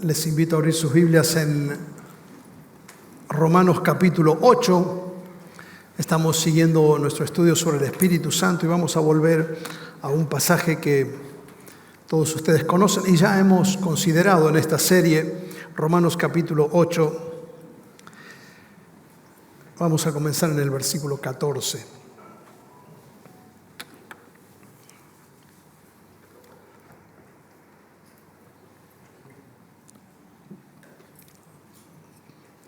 Les invito a abrir sus Biblias en Romanos capítulo 8. Estamos siguiendo nuestro estudio sobre el Espíritu Santo y vamos a volver a un pasaje que todos ustedes conocen y ya hemos considerado en esta serie, Romanos capítulo 8. Vamos a comenzar en el versículo 14.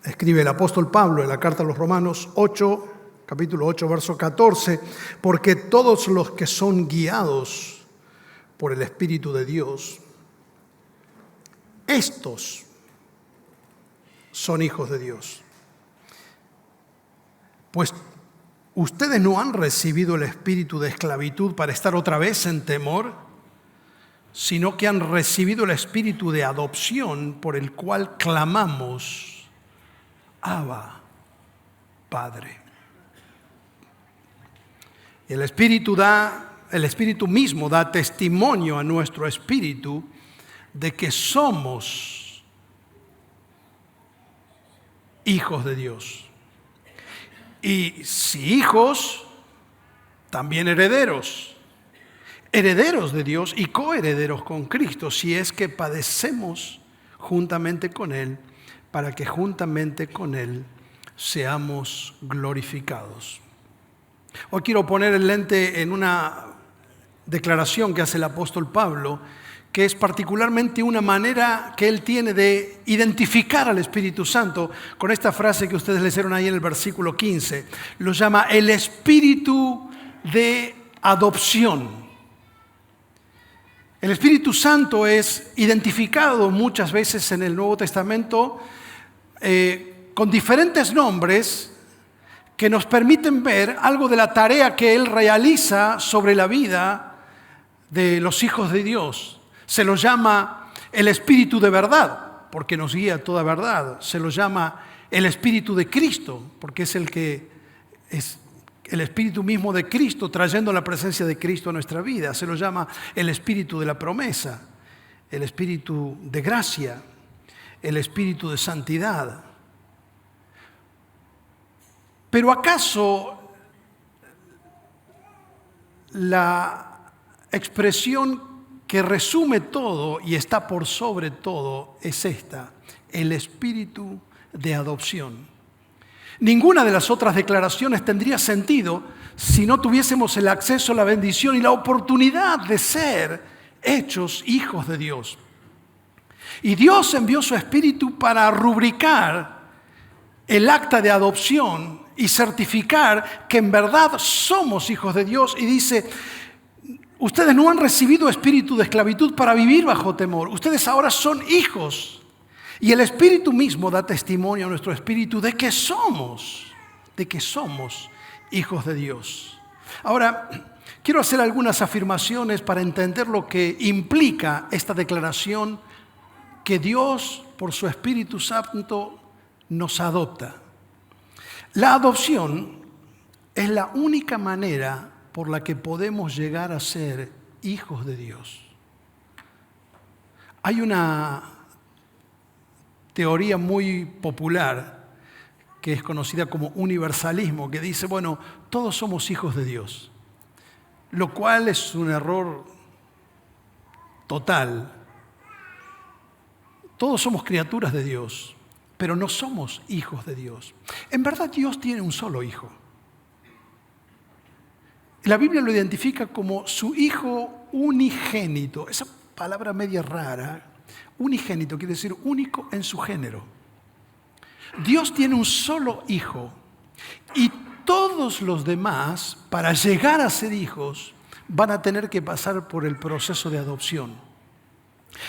Escribe el apóstol Pablo en la carta a los Romanos 8, capítulo 8, verso 14, porque todos los que son guiados por el Espíritu de Dios, estos son hijos de Dios. Pues ustedes no han recibido el espíritu de esclavitud para estar otra vez en temor, sino que han recibido el espíritu de adopción por el cual clamamos: Abba, Padre. El Espíritu mismo da testimonio a nuestro espíritu de que somos hijos de Dios. Y si hijos, también herederos. Herederos de Dios y coherederos con Cristo, si es que padecemos juntamente con Él, para que juntamente con Él seamos glorificados. Hoy quiero poner el lente en una declaración que hace el apóstol Pablo, que es particularmente una manera que él tiene de identificar al Espíritu Santo con esta frase que ustedes leyeron ahí en el versículo 15. Lo llama el Espíritu de adopción. El Espíritu Santo es identificado muchas veces en el Nuevo Testamento con diferentes nombres que nos permiten ver algo de la tarea que Él realiza sobre la vida de los hijos de Dios. Se lo llama el Espíritu de verdad, porque nos guía a toda verdad. Se lo llama el Espíritu de Cristo, porque es el Espíritu mismo de Cristo, trayendo la presencia de Cristo a nuestra vida. Se lo llama el Espíritu de la promesa, el Espíritu de gracia, el Espíritu de santidad. Pero ¿acaso la expresión que resume todo y está por sobre todo es esta: el Espíritu de adopción? Ninguna de las otras declaraciones tendría sentido si no tuviésemos el acceso, la bendición y la oportunidad de ser hechos hijos de Dios. Y Dios envió su Espíritu para rubricar el acta de adopción y certificar que en verdad somos hijos de Dios. Y dice: ustedes no han recibido espíritu de esclavitud para vivir bajo temor. Ustedes ahora son hijos. Y el Espíritu mismo da testimonio a nuestro espíritu de que somos hijos de Dios. Ahora, quiero hacer algunas afirmaciones para entender lo que implica esta declaración, que Dios, por su Espíritu Santo, nos adopta. La adopción es la única manera por la que podemos llegar a ser hijos de Dios. Hay una teoría muy popular que es conocida como universalismo, que dice, bueno, todos somos hijos de Dios, lo cual es un error total. Todos somos criaturas de Dios, pero no somos hijos de Dios. En verdad, Dios tiene un solo hijo. La Biblia lo identifica como su hijo unigénito. Esa palabra media rara, unigénito, quiere decir único en su género. Dios tiene un solo hijo y todos los demás, para llegar a ser hijos, van a tener que pasar por el proceso de adopción.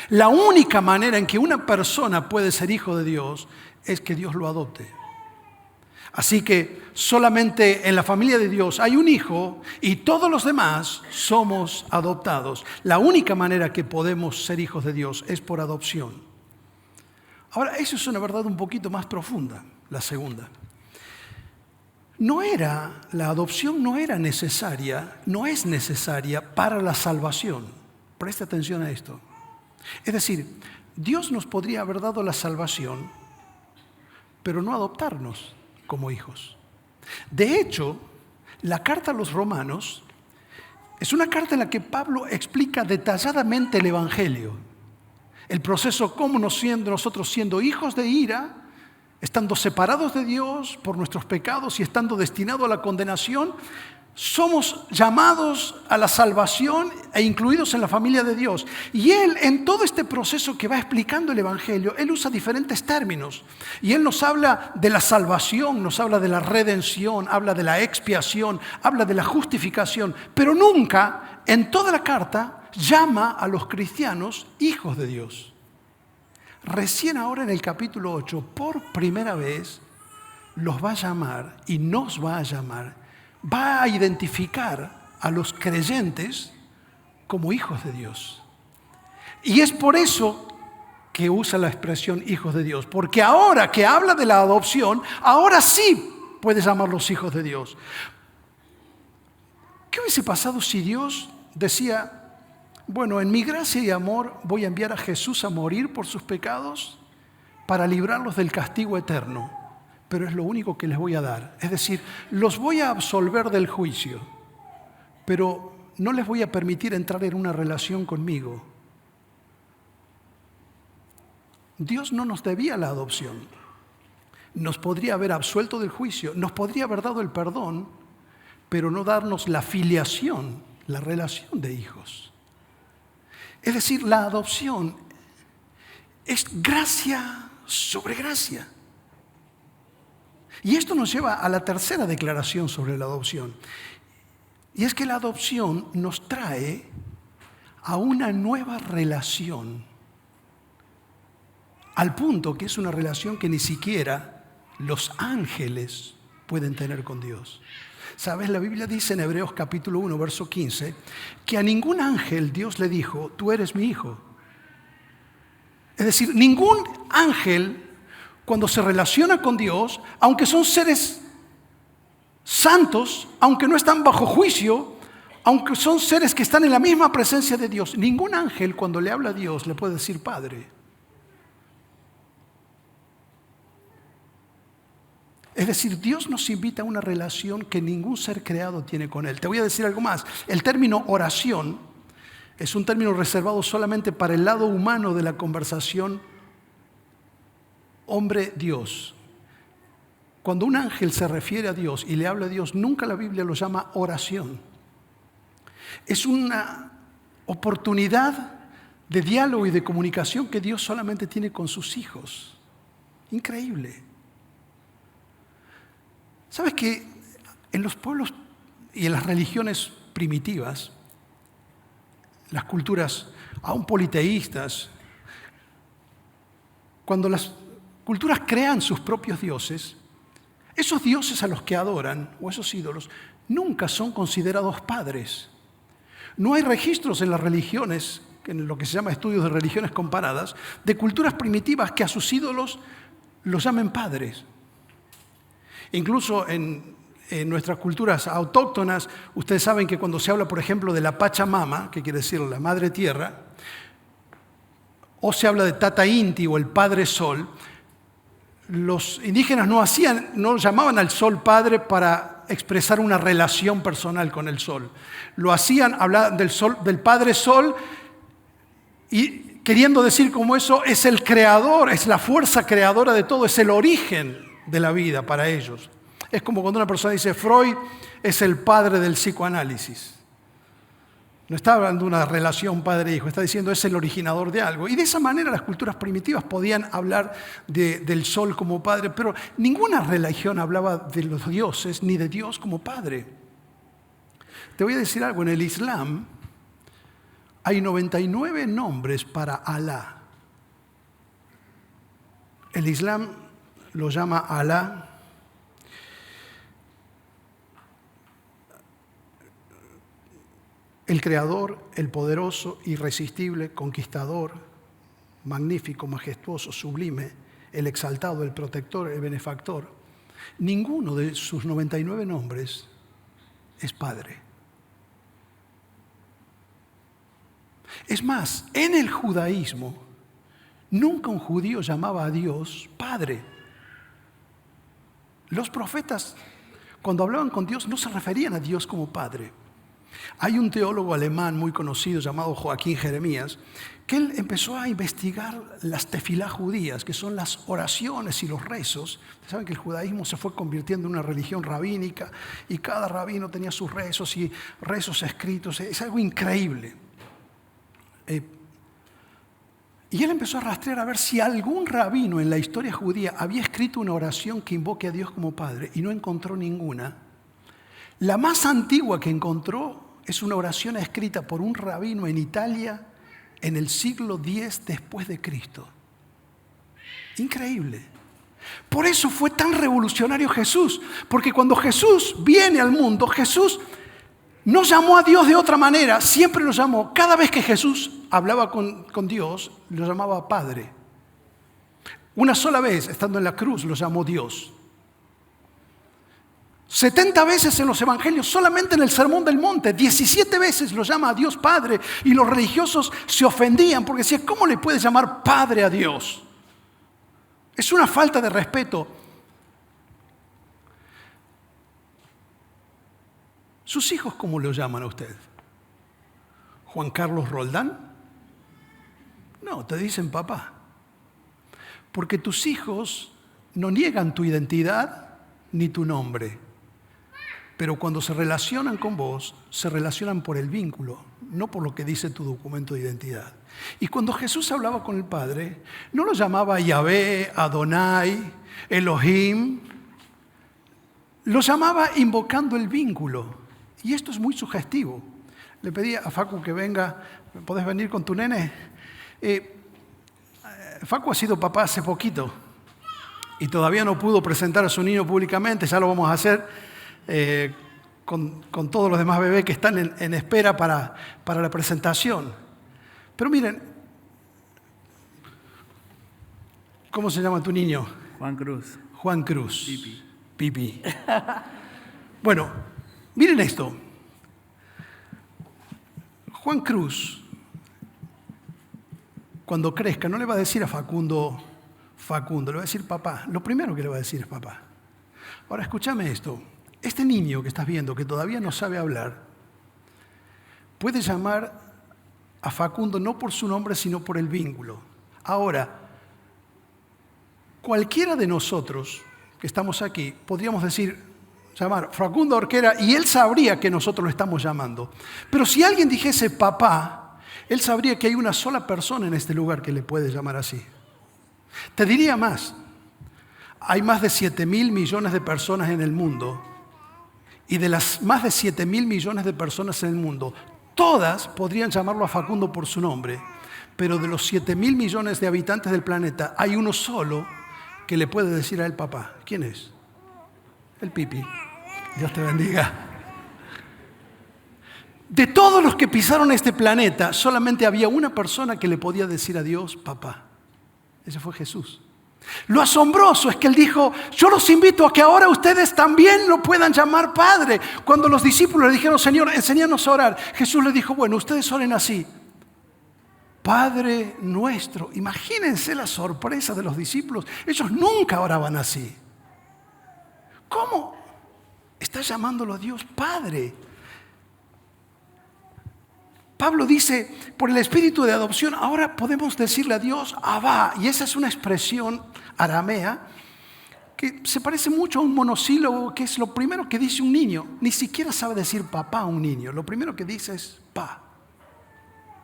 La única manera en que una persona puede ser hijo de Dios es que Dios lo adopte. Así que solamente en la familia de Dios hay un hijo y todos los demás somos adoptados. La única manera que podemos ser hijos de Dios es por adopción. Ahora, eso es una verdad un poquito más profunda, la segunda. la adopción no era necesaria, no es necesaria para la salvación. Preste atención a esto. Es decir, Dios nos podría haber dado la salvación, pero no adoptarnos como hijos. De hecho, la carta a los Romanos es una carta en la que Pablo explica detalladamente el Evangelio. El proceso como nosotros siendo hijos de ira, estando separados de Dios por nuestros pecados y estando destinados a la condenación, somos llamados a la salvación e incluidos en la familia de Dios. Y Él, en todo este proceso que va explicando el Evangelio, Él usa diferentes términos. Y Él nos habla de la salvación, nos habla de la redención, habla de la expiación, habla de la justificación. Pero nunca, en toda la carta, llama a los cristianos hijos de Dios. Recién ahora en el capítulo 8, por primera vez, los va a llamar y nos va a llamar. Va a identificar a los creyentes como hijos de Dios. Y es por eso que usa la expresión hijos de Dios. Porque ahora que habla de la adopción, ahora sí puede llamarlos hijos de Dios. ¿Qué hubiese pasado si Dios decía, bueno, en mi gracia y amor voy a enviar a Jesús a morir por sus pecados para librarlos del castigo eterno? Pero es lo único que les voy a dar. Es decir, los voy a absolver del juicio, pero no les voy a permitir entrar en una relación conmigo. Dios no nos debía la adopción. Nos podría haber absuelto del juicio, nos podría haber dado el perdón, pero no darnos la filiación, la relación de hijos. Es decir, la adopción es gracia sobre gracia. Y esto nos lleva a la tercera declaración sobre la adopción. Y es que la adopción nos trae a una nueva relación, al punto que es una relación que ni siquiera los ángeles pueden tener con Dios. ¿Sabes? La Biblia dice en Hebreos capítulo 1, verso 15, que a ningún ángel Dios le dijo, tú eres mi hijo. Es decir, ningún ángel, cuando se relaciona con Dios, aunque son seres santos, aunque no están bajo juicio, aunque son seres que están en la misma presencia de Dios, ningún ángel cuando le habla a Dios le puede decir Padre. Es decir, Dios nos invita a una relación que ningún ser creado tiene con Él. Te voy a decir algo más. El término oración es un término reservado solamente para el lado humano de la conversación hombre-Dios. Cuando un ángel se refiere a Dios y le habla a Dios, nunca la Biblia lo llama oración. Es una oportunidad de diálogo y de comunicación que Dios solamente tiene con sus hijos. Increíble. ¿Sabes que en los pueblos y en las religiones primitivas, las culturas aún politeístas, cuando las culturas crean sus propios dioses, esos dioses a los que adoran, o esos ídolos, nunca son considerados padres. No hay registros en las religiones, en lo que se llama estudios de religiones comparadas, de culturas primitivas que a sus ídolos los llamen padres. Incluso en nuestras culturas autóctonas, ustedes saben que cuando se habla, por ejemplo, de la Pachamama, que quiere decir la Madre Tierra, o se habla de Tata Inti o el Padre Sol, los indígenas no llamaban al sol padre para expresar una relación personal con el sol. Lo hacían, hablaban del sol, del Padre Sol, y queriendo decir como eso es el creador, es la fuerza creadora de todo, es el origen de la vida para ellos. Es como cuando una persona dice Freud es el padre del psicoanálisis. No está hablando de una relación padre-hijo, está diciendo es el originador de algo. Y de esa manera las culturas primitivas podían hablar del sol como padre, pero ninguna religión hablaba de los dioses ni de Dios como padre. Te voy a decir algo, en el Islam hay 99 nombres para Alá. El Islam lo llama Alá. El creador, el poderoso, irresistible, conquistador, magnífico, majestuoso, sublime, el exaltado, el protector, el benefactor. ninguno de sus 99 nombres es Padre. Es más, en el judaísmo, nunca un judío llamaba a Dios Padre. Los profetas, cuando hablaban con Dios, no se referían a Dios como Padre. Hay un teólogo alemán muy conocido llamado Joaquín Jeremías, que él empezó a investigar las tefilá judías, que son las oraciones y los rezos. Ustedes saben que el judaísmo se fue convirtiendo en una religión rabínica y cada rabino tenía sus rezos y rezos escritos. Es algo increíble. Y él empezó a rastrear a ver si algún rabino en la historia judía había escrito una oración que invoque a Dios como Padre, y no encontró ninguna. La más antigua que encontró es una oración escrita por un rabino en Italia en el siglo X después de Cristo. Increíble. Por eso fue tan revolucionario Jesús, porque cuando Jesús viene al mundo, Jesús no llamó a Dios de otra manera, siempre lo llamó. Cada vez que Jesús hablaba con Dios, lo llamaba Padre. Una sola vez, estando en la cruz, lo llamó Dios. 70 veces en los evangelios, solamente en el Sermón del Monte, 17 veces lo llama a Dios Padre, y los religiosos se ofendían porque decían, ¿cómo le puedes llamar Padre a Dios? Es una falta de respeto. ¿Sus hijos cómo lo llaman a usted? ¿Juan Carlos Roldán? No, te dicen papá. Porque tus hijos no niegan tu identidad ni tu nombre. Pero cuando se relacionan con vos, se relacionan por el vínculo, no por lo que dice tu documento de identidad. Y cuando Jesús hablaba con el Padre, no lo llamaba Yahvé, Adonai, Elohim. Lo llamaba invocando el vínculo. Y esto es muy sugestivo. Le pedí a Facu que venga. ¿Podés venir con tu nene? Facu ha sido papá hace poquito y todavía no pudo presentar a su niño públicamente. Ya lo vamos a hacer con todos los demás bebés que están en espera para la presentación. Pero miren, ¿cómo se llama tu niño? Juan Cruz. Juan Cruz. Pipi. Pipi. Bueno, miren esto. Juan Cruz, cuando crezca, no le va a decir a Facundo, le va a decir papá. Lo primero que le va a decir es papá. Ahora, escúchame esto. Este niño que estás viendo, que todavía no sabe hablar, puede llamar a Facundo no por su nombre, sino por el vínculo. Ahora, cualquiera de nosotros que estamos aquí, podríamos llamar Facundo Orquera, y él sabría que nosotros lo estamos llamando. Pero si alguien dijese papá, él sabría que hay una sola persona en este lugar que le puede llamar así. Te diría más. Hay más de 7.000 millones de personas en el mundo, y de las más de 7.000 millones de personas en el mundo, todas podrían llamarlo a Facundo por su nombre, pero de los 7.000 millones de habitantes del planeta, hay uno solo que le puede decir a él papá. ¿Quién es? El Pipi. Dios te bendiga. De todos los que pisaron este planeta, solamente había una persona que le podía decir a Dios papá. Ese fue Jesús. Lo asombroso es que él dijo, yo los invito a que ahora ustedes también lo puedan llamar Padre. Cuando los discípulos le dijeron, Señor, enséñanos a orar, Jesús les dijo, bueno, ustedes oren así. Padre nuestro. Imagínense la sorpresa de los discípulos. Ellos nunca oraban así. ¿Cómo está llamándolo a Dios Padre? Pablo dice, por el espíritu de adopción, ahora podemos decirle a Dios, Abba. Y esa es una expresión aramea que se parece mucho a un monosílabo, que es lo primero que dice un niño. Ni siquiera sabe decir papá a un niño. Lo primero que dice es pa,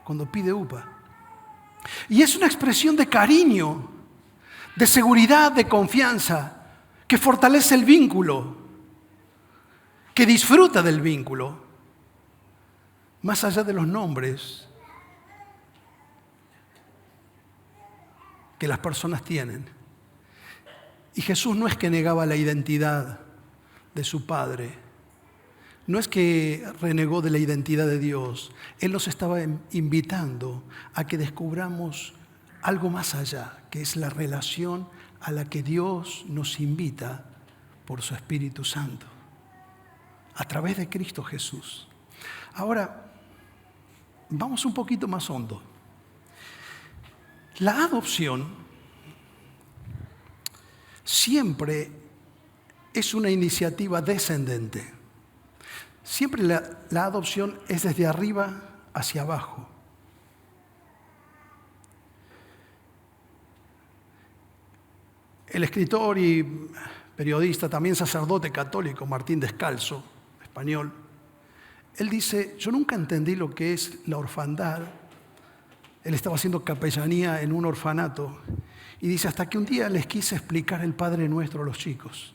cuando pide upa. Y es una expresión de cariño, de seguridad, de confianza, que fortalece el vínculo, que disfruta del vínculo. Más allá de los nombres que las personas tienen. Y Jesús no es que negaba la identidad de su Padre, no es que renegó de la identidad de Dios. Él nos estaba invitando a que descubramos algo más allá, que es la relación a la que Dios nos invita por su Espíritu Santo, a través de Cristo Jesús. Ahora, vamos un poquito más hondo. La adopción siempre es una iniciativa descendente. Siempre la adopción es desde arriba hacia abajo. El escritor y periodista, también sacerdote católico, Martín Descalzo, español, él dice, yo nunca entendí lo que es la orfandad. Él estaba haciendo capellanía en un orfanato y dice, hasta que un día les quise explicar el Padre Nuestro a los chicos.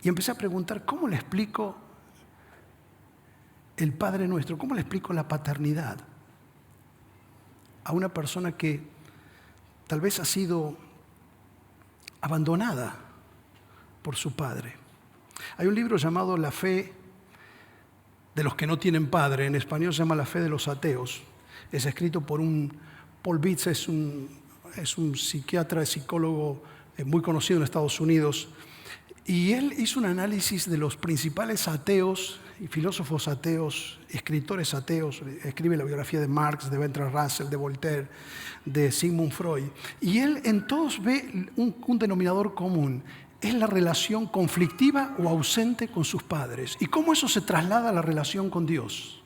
Y empecé a preguntar, ¿cómo le explico el Padre Nuestro? ¿Cómo le explico la paternidad a una persona que tal vez ha sido abandonada por su padre? Hay un libro llamado La fe de los que no tienen padre, en español se llama La fe de los ateos. Es escrito por Paul Bitts, es un psiquiatra, psicólogo muy conocido en Estados Unidos. Y él hizo un análisis de los principales ateos y filósofos ateos, escritores ateos. Escribe la biografía de Marx, de Bertrand Russell, de Voltaire, de Sigmund Freud. Y él en todos ve un denominador común. Es la relación conflictiva o ausente con sus padres. Y cómo eso se traslada a la relación con Dios.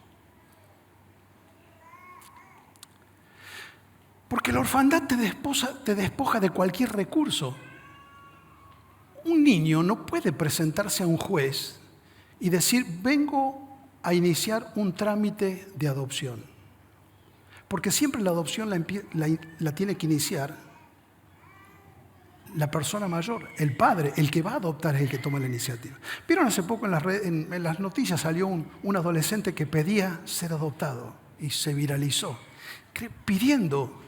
Porque la orfandad te despoja de cualquier recurso. Un niño no puede presentarse a un juez y decir, vengo a iniciar un trámite de adopción. Porque siempre la adopción la tiene que iniciar la persona mayor, el padre, el que va a adoptar es el que toma la iniciativa. ¿Vieron hace poco en las noticias salió un adolescente que pedía ser adoptado y se viralizó, pidiendo?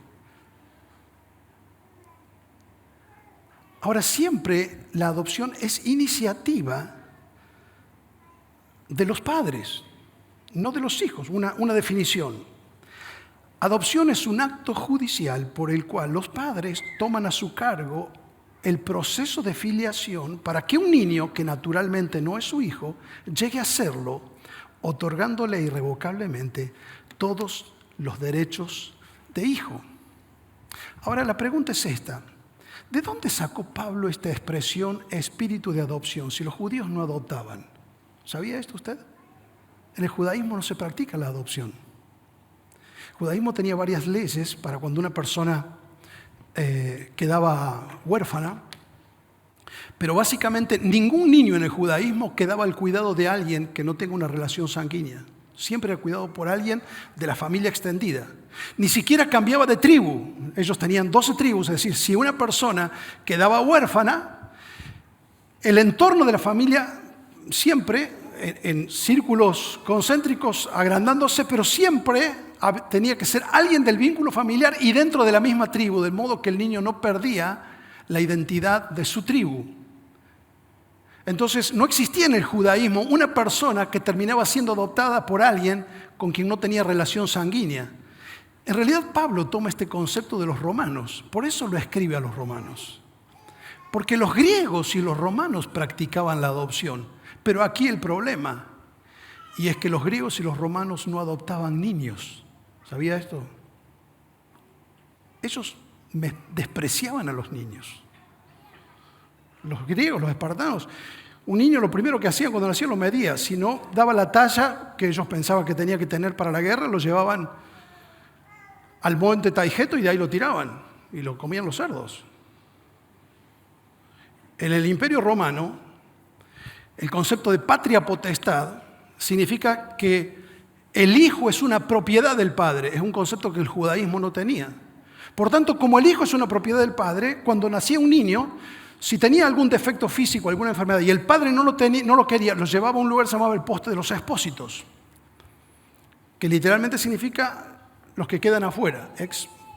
Ahora, siempre la adopción es iniciativa de los padres, no de los hijos. Una definición. Adopción es un acto judicial por el cual los padres toman a su cargo el proceso de filiación para que un niño que naturalmente no es su hijo llegue a serlo, otorgándole irrevocablemente todos los derechos de hijo. Ahora la pregunta es esta. ¿De dónde sacó Pablo esta expresión espíritu de adopción si los judíos no adoptaban? ¿Sabía esto usted? En el judaísmo no se practica la adopción. El judaísmo tenía varias leyes para cuando una persona quedaba huérfana, pero básicamente ningún niño en el judaísmo quedaba al cuidado de alguien que no tenga una relación sanguínea. Siempre era cuidado por alguien de la familia extendida. Ni siquiera cambiaba de tribu. Ellos tenían 12 tribus, es decir, si una persona quedaba huérfana, el entorno de la familia siempre, en círculos concéntricos, agrandándose, pero siempre tenía que ser alguien del vínculo familiar y dentro de la misma tribu, de modo que el niño no perdía la identidad de su tribu. Entonces, no existía en el judaísmo una persona que terminaba siendo adoptada por alguien con quien no tenía relación sanguínea. En realidad, Pablo toma este concepto de los romanos, por eso lo escribe a los romanos. Porque los griegos y los romanos practicaban la adopción, pero aquí el problema, y es que los griegos y los romanos no adoptaban niños. ¿Sabía esto? Ellos despreciaban a los niños. Los griegos, los espartanos, un niño lo primero que hacían cuando nacía lo medía. Si no daba la talla que ellos pensaban que tenía que tener para la guerra, lo llevaban al monte Taigeto y de ahí lo tiraban y lo comían los cerdos. En el Imperio Romano, el concepto de patria potestad significa que el hijo es una propiedad del padre. Es un concepto que el judaísmo no tenía. Por tanto, como el hijo es una propiedad del padre, cuando nacía un niño, si tenía algún defecto físico, alguna enfermedad, y el padre no lo quería, lo llevaba a un lugar que se llamaba el poste de los expósitos, que literalmente significa los que quedan afuera,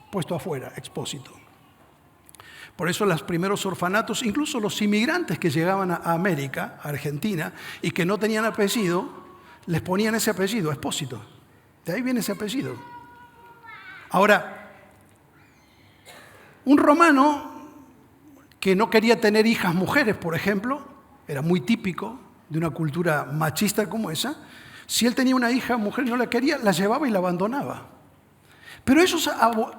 puesto afuera, expósito. Por eso los primeros orfanatos, incluso los inmigrantes que llegaban a América, a Argentina, y que no tenían apellido, les ponían ese apellido, expósito. De ahí viene ese apellido. Ahora, un romano que no quería tener hijas mujeres, por ejemplo, era muy típico de una cultura machista como esa. Si él tenía una hija, mujer y no la quería, la llevaba y la abandonaba. Pero ellos,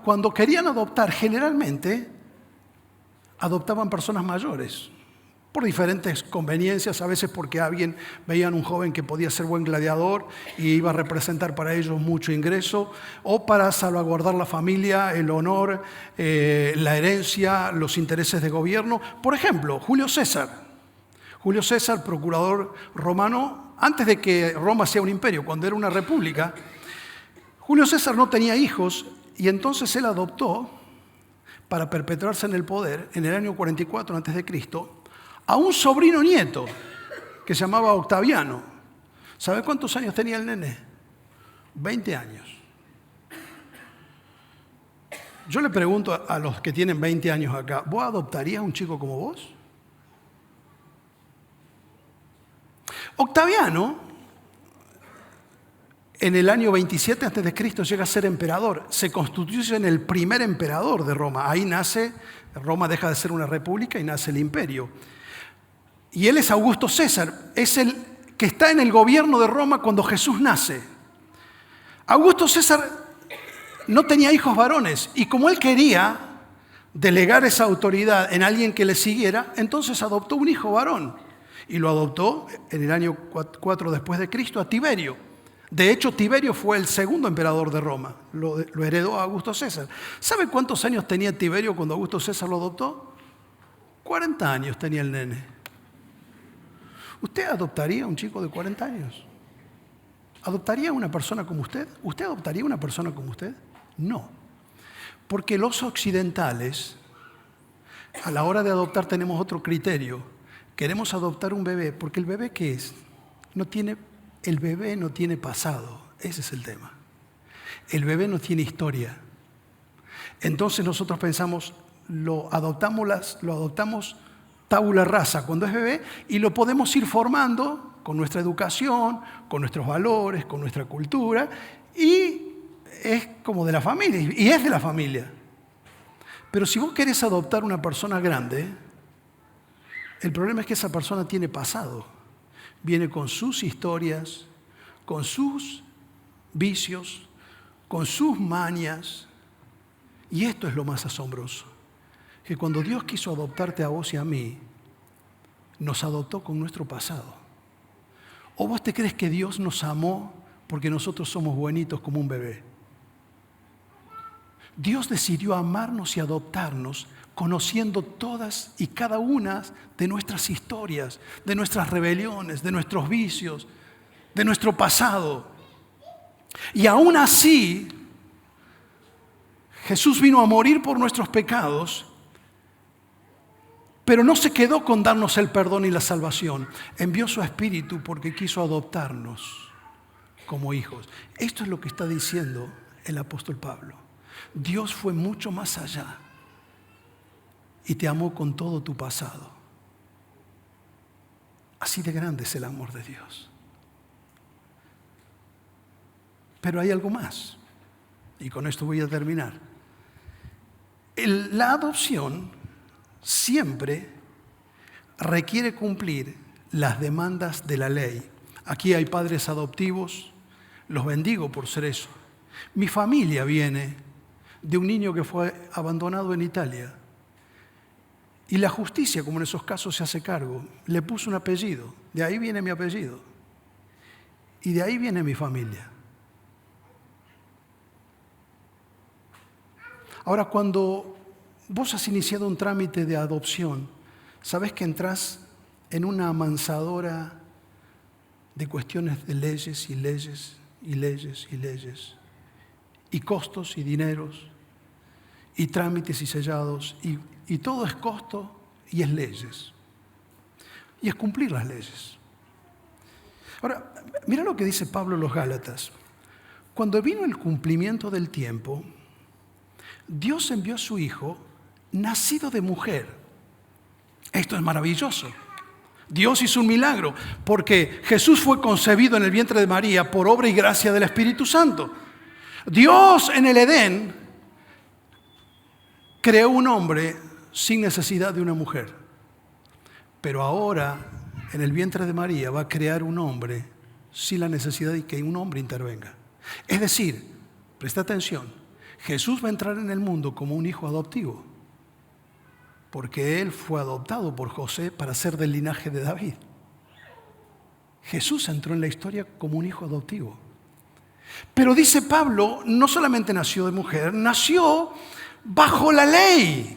cuando querían adoptar, generalmente adoptaban personas mayores, por diferentes conveniencias, a veces porque veían un joven que podía ser buen gladiador y iba a representar para ellos mucho ingreso, o para salvaguardar la familia, el honor, la herencia, los intereses de gobierno. Por ejemplo, Julio César, procurador romano, antes de que Roma sea un imperio, cuando era una república, Julio César no tenía hijos y entonces él adoptó, para perpetuarse en el poder, en el año 44 a.C., a un sobrino nieto que se llamaba Octaviano. ¿Sabe cuántos años tenía el nene? 20 años. Yo le pregunto a los que tienen 20 años acá, ¿vos adoptarías a un chico como vos? Octaviano, en el año 27 a.C., llega a ser emperador. Se constituye en el primer emperador de Roma. Ahí nace, Roma deja de ser una república y nace el imperio. Y él es Augusto César, es el que está en el gobierno de Roma cuando Jesús nace. Augusto César no tenía hijos varones y como él quería delegar esa autoridad en alguien que le siguiera, entonces adoptó un hijo varón y lo adoptó en el año 4 después de Cristo a Tiberio. De hecho, Tiberio fue el segundo emperador de Roma, lo heredó a Augusto César. ¿Sabe cuántos años tenía Tiberio cuando Augusto César lo adoptó? 40 años tenía el nene. ¿Usted adoptaría a un chico de 40 años? ¿Adoptaría a una persona como usted? ¿Usted adoptaría a una persona como usted? No. Porque los occidentales, a la hora de adoptar tenemos otro criterio. Queremos adoptar un bebé, porque el bebé, ¿qué es? El bebé no tiene pasado. Ese es el tema. El bebé no tiene historia. Entonces nosotros pensamos, lo adoptamos tabula rasa cuando es bebé y lo podemos ir formando con nuestra educación, con nuestros valores, con nuestra cultura y es como de la familia y es de la familia. Pero si vos querés adoptar una persona grande, el problema es que esa persona tiene pasado. Viene con sus historias, con sus vicios, con sus mañas. Y esto es lo más asombroso. Que cuando Dios quiso adoptarte a vos y a mí, nos adoptó con nuestro pasado. ¿O vos te crees que Dios nos amó porque nosotros somos buenitos como un bebé? Dios decidió amarnos y adoptarnos conociendo todas y cada una de nuestras historias, de nuestras rebeliones, de nuestros vicios, de nuestro pasado. Y aún así, Jesús vino a morir por nuestros pecados, pero no se quedó con darnos el perdón y la salvación. Envió su Espíritu porque quiso adoptarnos como hijos. Esto es lo que está diciendo el apóstol Pablo. Dios fue mucho más allá y te amó con todo tu pasado. Así de grande es el amor de Dios. Pero hay algo más, y con esto voy a terminar. La adopción siempre requiere cumplir las demandas de la ley. Aquí hay padres adoptivos, los bendigo por ser eso. Mi familia viene de un niño que fue abandonado en Italia. Y la justicia, como en esos casos, se hace cargo. Le puso un apellido. De ahí viene mi apellido. Y de ahí viene mi familia. Ahora, cuando vos has iniciado un trámite de adopción, sabés que entrás en una amansadora de cuestiones de leyes y leyes y leyes y leyes, y costos y dineros, y trámites y sellados, y todo es costo y es leyes. Y es cumplir las leyes. Ahora, mira lo que dice Pablo en los Gálatas. Cuando vino el cumplimiento del tiempo, Dios envió a su Hijo, nacido de mujer. Esto es maravilloso. Dios hizo un milagro, porque Jesús fue concebido en el vientre de María por obra y gracia del Espíritu Santo. Dios en el Edén creó un hombre sin necesidad de una mujer. Pero ahora en el vientre de María va a crear un hombre sin la necesidad de que un hombre intervenga. Es decir, presta atención, Jesús va a entrar en el mundo como un hijo adoptivo, porque Él fue adoptado por José para ser del linaje de David. Jesús entró en la historia como un hijo adoptivo. Pero dice Pablo, no solamente nació de mujer, nació bajo la ley.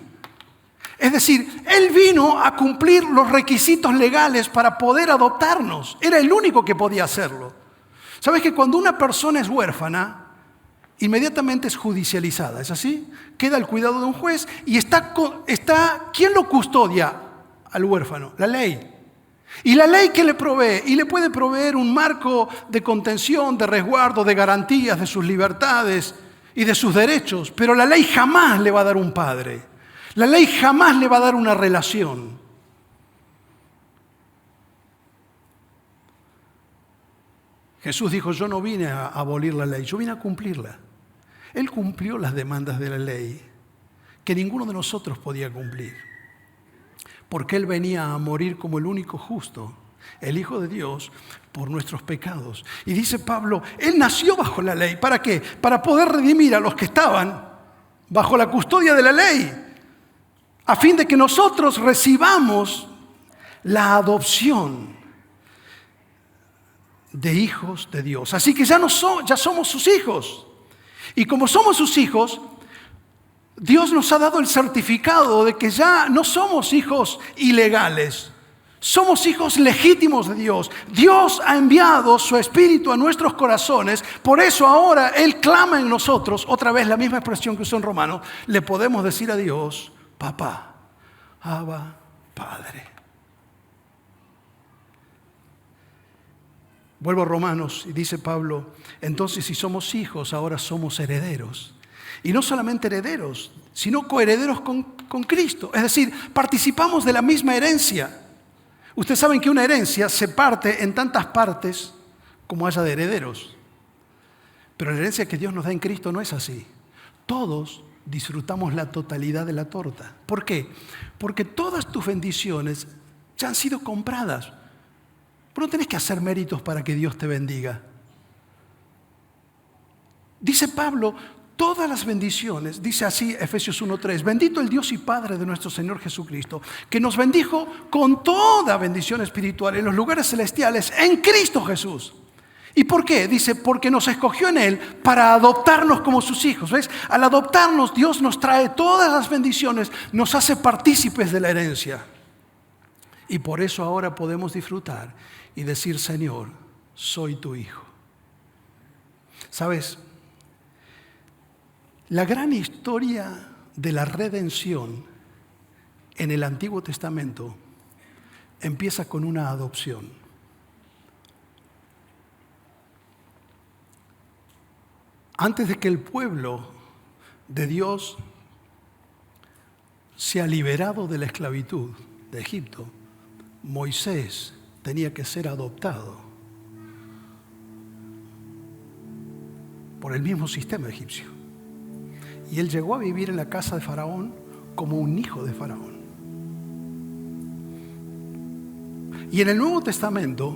Es decir, Él vino a cumplir los requisitos legales para poder adoptarnos. Era el único que podía hacerlo. ¿Sabes que cuando una persona es huérfana, inmediatamente es judicializada? ¿Es así? Queda al cuidado de un juez y está ¿quién lo custodia al huérfano? La ley. Y la ley que le provee, y le puede proveer un marco de contención, de resguardo, de garantías de sus libertades y de sus derechos, pero la ley jamás le va a dar un padre. La ley jamás le va a dar una relación. Jesús dijo, yo no vine a abolir la ley, yo vine a cumplirla. Él cumplió las demandas de la ley que ninguno de nosotros podía cumplir. Porque Él venía a morir como el único justo, el Hijo de Dios, por nuestros pecados. Y dice Pablo, Él nació bajo la ley. ¿Para qué? Para poder redimir a los que estaban bajo la custodia de la ley, a fin de que nosotros recibamos la adopción de hijos de Dios. Así que ya somos sus hijos. Y como somos sus hijos, Dios nos ha dado el certificado de que ya no somos hijos ilegales. Somos hijos legítimos de Dios. Dios ha enviado su Espíritu a nuestros corazones. Por eso ahora Él clama en nosotros, otra vez la misma expresión que usó en Romanos, le podemos decir a Dios, Papá, Abba, Padre. Vuelvo a Romanos y dice Pablo, entonces si somos hijos, ahora somos herederos. Y no solamente herederos, sino coherederos con Cristo. Es decir, participamos de la misma herencia. Ustedes saben que una herencia se parte en tantas partes como haya de herederos. Pero la herencia que Dios nos da en Cristo no es así. Todos disfrutamos la totalidad de la torta. ¿Por qué? Porque todas tus bendiciones ya han sido compradas. Pero no tenés que hacer méritos para que Dios te bendiga. Dice Pablo, todas las bendiciones, dice así Efesios 1:3, bendito el Dios y Padre de nuestro Señor Jesucristo, que nos bendijo con toda bendición espiritual en los lugares celestiales en Cristo Jesús. ¿Y por qué? Dice, porque nos escogió en Él para adoptarnos como sus hijos. ¿Ves? Al adoptarnos, Dios nos trae todas las bendiciones, nos hace partícipes de la herencia. Y por eso ahora podemos disfrutar y decir, Señor, soy tu hijo. ¿Sabes? La gran historia de la redención en el Antiguo Testamento empieza con una adopción. Antes de que el pueblo de Dios sea liberado de la esclavitud de Egipto, Moisés tenía que ser adoptado por el mismo sistema egipcio. Y él llegó a vivir en la casa de Faraón como un hijo de Faraón. Y en el Nuevo Testamento,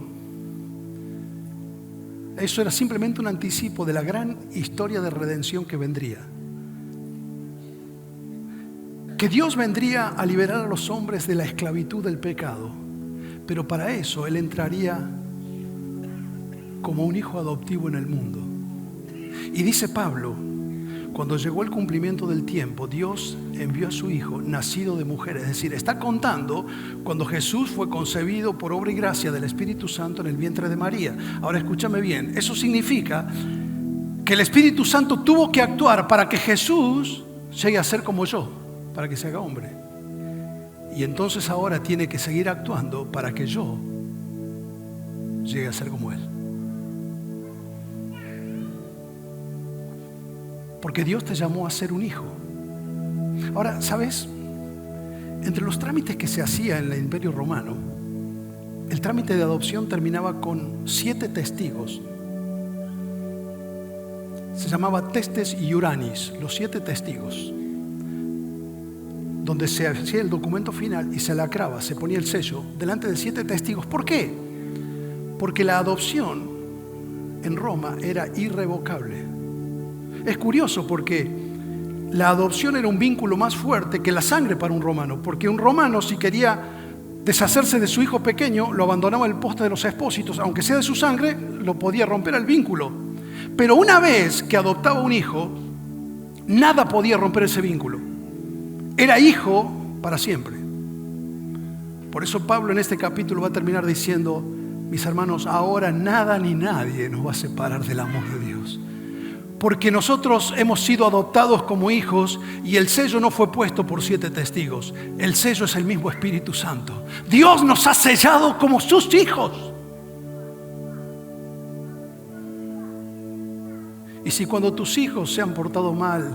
eso era simplemente un anticipo de la gran historia de redención que vendría. Que Dios vendría a liberar a los hombres de la esclavitud del pecado, pero para eso Él entraría como un hijo adoptivo en el mundo. Y dice Pablo, cuando llegó el cumplimiento del tiempo, Dios envió a su Hijo, nacido de mujer. Es decir, está contando cuando Jesús fue concebido por obra y gracia del Espíritu Santo en el vientre de María. Ahora escúchame bien, eso significa que el Espíritu Santo tuvo que actuar para que Jesús llegue a ser como yo, para que se haga hombre. Y entonces ahora tiene que seguir actuando para que yo llegue a ser como Él. Porque Dios te llamó a ser un hijo. Ahora, ¿sabes? Entre los trámites que se hacía en el Imperio Romano, el trámite de adopción terminaba con 7 testigos. Se llamaba testes iuranis, los 7 testigos. donde se hacía el documento final y se lacraba, se ponía el sello delante de 7 testigos. ¿Por qué? Porque la adopción en Roma era irrevocable. Es curioso porque la adopción era un vínculo más fuerte que la sangre para un romano, porque un romano, si quería deshacerse de su hijo pequeño, lo abandonaba al poste de los expósitos, aunque sea de su sangre, lo podía romper el vínculo. Pero una vez que adoptaba un hijo, nada podía romper ese vínculo. Era hijo para siempre. Por eso Pablo en este capítulo va a terminar diciendo: mis hermanos, ahora nada ni nadie nos va a separar del amor de Dios. Porque nosotros hemos sido adoptados como hijos y el sello no fue puesto por 7 testigos. El sello es el mismo Espíritu Santo. Dios nos ha sellado como sus hijos. Y si cuando tus hijos se han portado mal,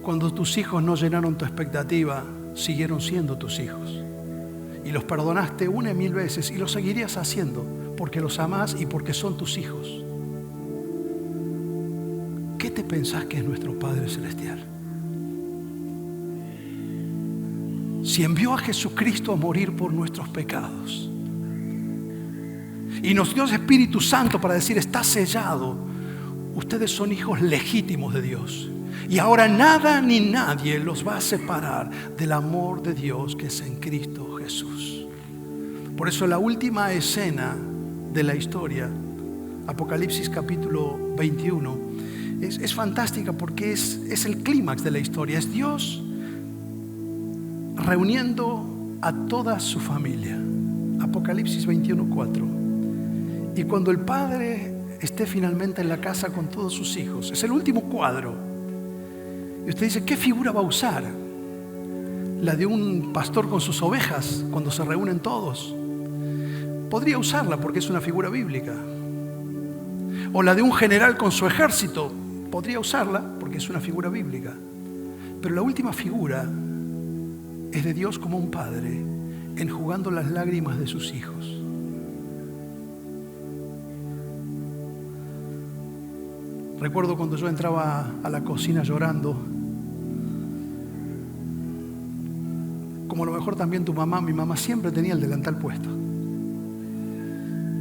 cuando tus hijos no llenaron tu expectativa, siguieron siendo tus hijos. Y los perdonaste 1 y 1000 veces y lo seguirías haciendo porque los amás y porque son tus hijos. ¿Qué te pensás que es nuestro Padre Celestial? Si envió a Jesucristo a morir por nuestros pecados y nos dio el Espíritu Santo para decir: está sellado, ustedes son hijos legítimos de Dios. Y ahora nada ni nadie los va a separar del amor de Dios que es en Cristo Jesús. Por eso la última escena de la historia, Apocalipsis capítulo 21, es fantástica porque es el clímax de la historia. Es Dios reuniendo a toda su familia. Apocalipsis 21:4. Y cuando el Padre esté finalmente en la casa con todos sus hijos, es el último cuadro. Y usted dice: ¿qué figura va a usar? ¿La de un pastor con sus ovejas cuando se reúnen todos? Podría usarla porque es una figura bíblica. O la de un general con su ejército. Podría usarla porque es una figura bíblica. Pero la última figura es de Dios como un padre enjugando las lágrimas de sus hijos. Recuerdo cuando yo entraba a la cocina llorando, como a lo mejor también tu mamá, mi mamá siempre tenía el delantal puesto.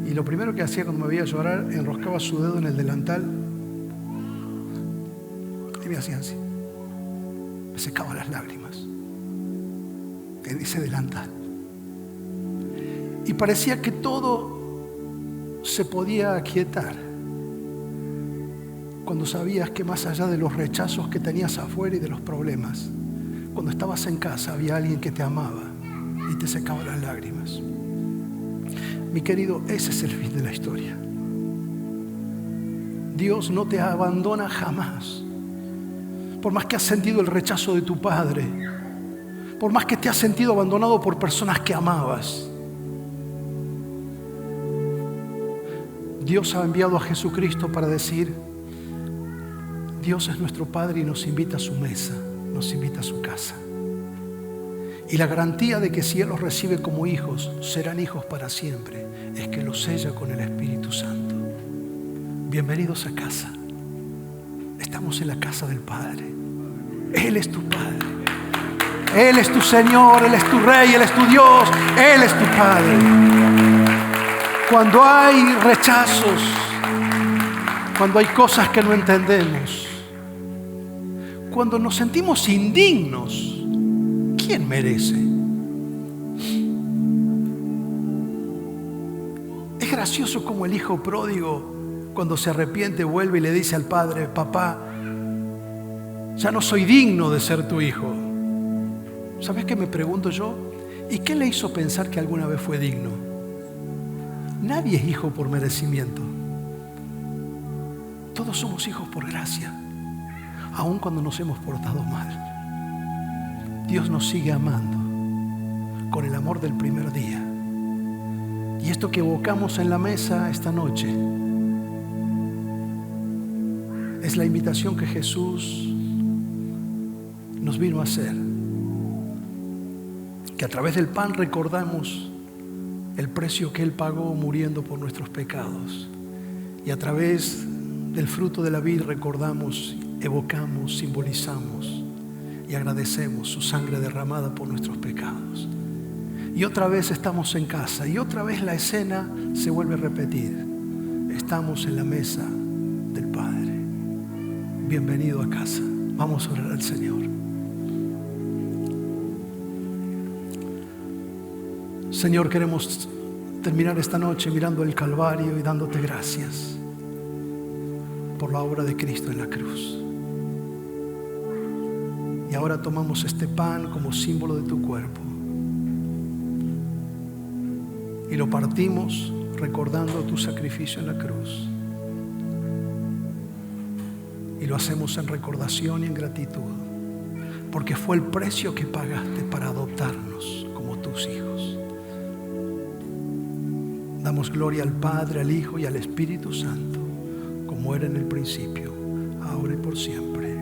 Y lo primero que hacía cuando me veía llorar, enroscaba su dedo en el delantal y me hacía así. Me secaba las lágrimas en ese delantal. Y parecía que todo se podía aquietar cuando sabías que más allá de los rechazos que tenías afuera y de los problemas, cuando estabas en casa había alguien que te amaba y te secaba las lágrimas. Mi querido, ese es el fin de la historia. Dios no te abandona jamás. Por más que has sentido el rechazo de tu padre, por más que te has sentido abandonado por personas que amabas, Dios ha enviado a Jesucristo para decir: Dios es nuestro Padre y nos invita a su mesa, nos invita a su casa. Y la garantía de que si Él los recibe como hijos, serán hijos para siempre, es que los sella con el Espíritu Santo. Bienvenidos a casa. Estamos en la casa del Padre. Él es tu Padre. Él es tu Señor, Él es tu Rey, Él es tu Dios, Él es tu Padre. Cuando hay rechazos, cuando hay cosas que no entendemos, cuando nos sentimos indignos, ¿quién merece? Es gracioso como el hijo pródigo, cuando se arrepiente, vuelve y le dice al padre: papá, ya no soy digno de ser tu hijo. ¿Sabes qué me pregunto yo? ¿Y qué le hizo pensar que alguna vez fue digno? Nadie es hijo por merecimiento. Todos somos hijos por gracia, aun cuando nos hemos portado mal. Dios nos sigue amando con el amor del primer día. Y esto que evocamos en la mesa esta noche es la invitación que Jesús nos vino a hacer. Que a través del pan recordamos el precio que Él pagó muriendo por nuestros pecados. Y a través del fruto de la vid recordamos, evocamos, simbolizamos y agradecemos su sangre derramada por nuestros pecados. Y otra vez estamos en casa y otra vez la escena se vuelve a repetir. Estamos en la mesa del Padre. Bienvenido a casa. Vamos a orar al Señor. Señor, queremos terminar esta noche mirando el Calvario y dándote gracias por la obra de Cristo en la cruz. Y ahora tomamos este pan como símbolo de tu cuerpo y lo partimos recordando tu sacrificio en la cruz. Y lo hacemos en recordación y en gratitud, porque fue el precio que pagaste para adoptarnos como tus hijos. Damos gloria al Padre, al Hijo y al Espíritu Santo, como era en el principio, ahora y por siempre.